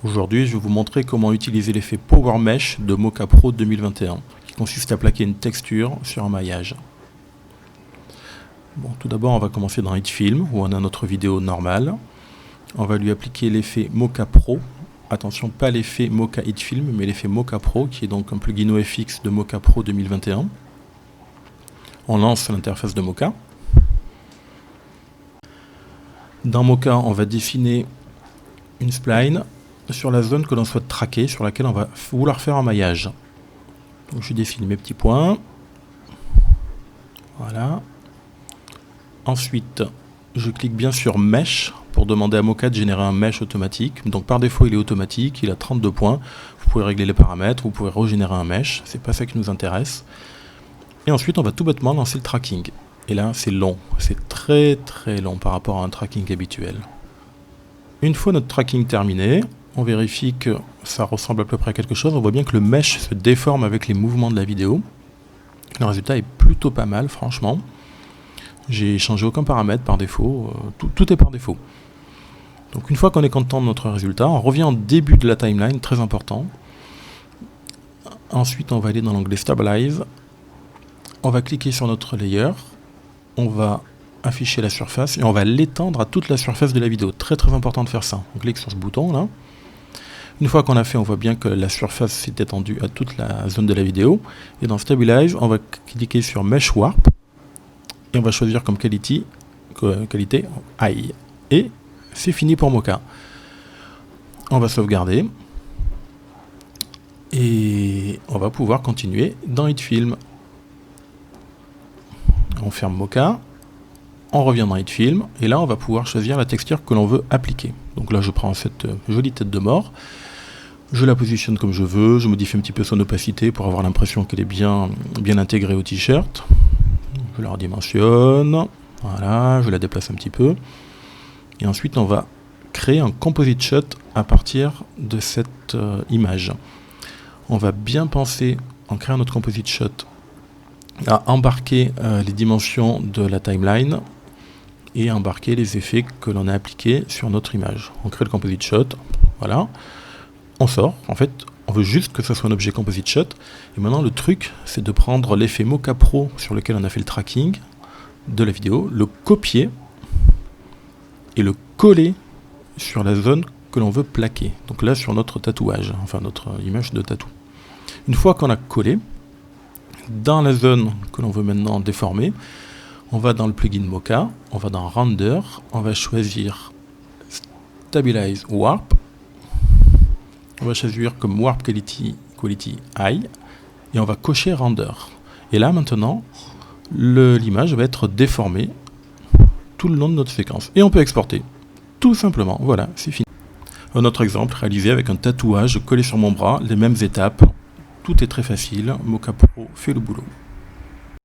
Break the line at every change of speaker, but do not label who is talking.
Aujourd'hui, je vais vous montrer comment utiliser l'effet Power Mesh de Mocha Pro 2021, qui consiste à plaquer une texture sur un maillage. Bon, tout d'abord, on va commencer dans HitFilm, où on a notre vidéo normale. On va lui appliquer l'effet Mocha Pro. Attention, pas l'effet Mocha HitFilm, mais l'effet Mocha Pro, qui est donc un plugin OFX de Mocha Pro 2021. On lance l'interface de Mocha. Dans Mocha, on va définir une spline sur la zone que l'on souhaite traquer, sur laquelle on va vouloir faire un maillage. Donc je définis mes petits points. Voilà. Ensuite, je clique bien sur Mesh pour demander à Mocha de générer un mesh automatique. Donc par défaut, il est automatique, il a 32 points. Vous pouvez régler les paramètres, vous pouvez régénérer un mesh, c'est pas ça qui nous intéresse. Et ensuite, on va tout bêtement lancer le tracking. Et là, c'est long, c'est très long par rapport à un tracking habituel. Une fois notre tracking terminé, on vérifie que ça ressemble à peu près à quelque chose. On voit bien que le mesh se déforme avec les mouvements de la vidéo. Le résultat est plutôt pas mal, franchement. J'ai changé aucun paramètre par défaut, tout est par défaut. Donc une fois qu'on est content de notre résultat, on revient au début de la timeline, très important. Ensuite, on va aller dans l'onglet Stabilize. On va cliquer sur notre layer. On va afficher la surface et on va l'étendre à toute la surface de la vidéo. Très important de faire ça. On clique sur ce bouton là. Une fois qu'on a fait, on voit bien que la surface s'est étendue à toute la zone de la vidéo. Et dans Stabilize, on va cliquer sur Mesh Warp. Et on va choisir comme qualité High. Et c'est fini pour Mocha. On va sauvegarder. Et on va pouvoir continuer dans HitFilm. On ferme Mocha. On revient dans HitFilm. Et là, on va pouvoir choisir la texture que l'on veut appliquer. Donc là, je prends cette jolie tête de mort. Je la positionne comme je veux, je modifie un petit peu son opacité pour avoir l'impression qu'elle est bien intégrée au t-shirt. Je la redimensionne, voilà, je la déplace un petit peu. Et ensuite, on va créer un composite shot à partir de cette image. On va bien penser, en créant notre composite shot, à embarquer les dimensions de la timeline et à embarquer les effets que l'on a appliqués sur notre image. On crée le composite shot, voilà. On sort, en fait, on veut juste que ce soit un objet composite shot. Et maintenant, le truc, c'est de prendre l'effet Mocha Pro sur lequel on a fait le tracking de la vidéo, le copier et le coller sur la zone que l'on veut plaquer. Donc là, sur notre tatouage, enfin notre image de tatou. Une fois qu'on a collé, dans la zone que l'on veut maintenant déformer, on va dans le plugin Mocha, on va dans Render, on va choisir Stabilize Warp. On va choisir comme Warp Quality High et on va cocher Render. Et là maintenant, l'image va être déformée tout le long de notre séquence. Et on peut exporter. Tout simplement. Voilà, c'est fini. Un autre exemple réalisé avec un tatouage collé sur mon bras, les mêmes étapes. Tout est très facile. Mocha Pro fait le boulot.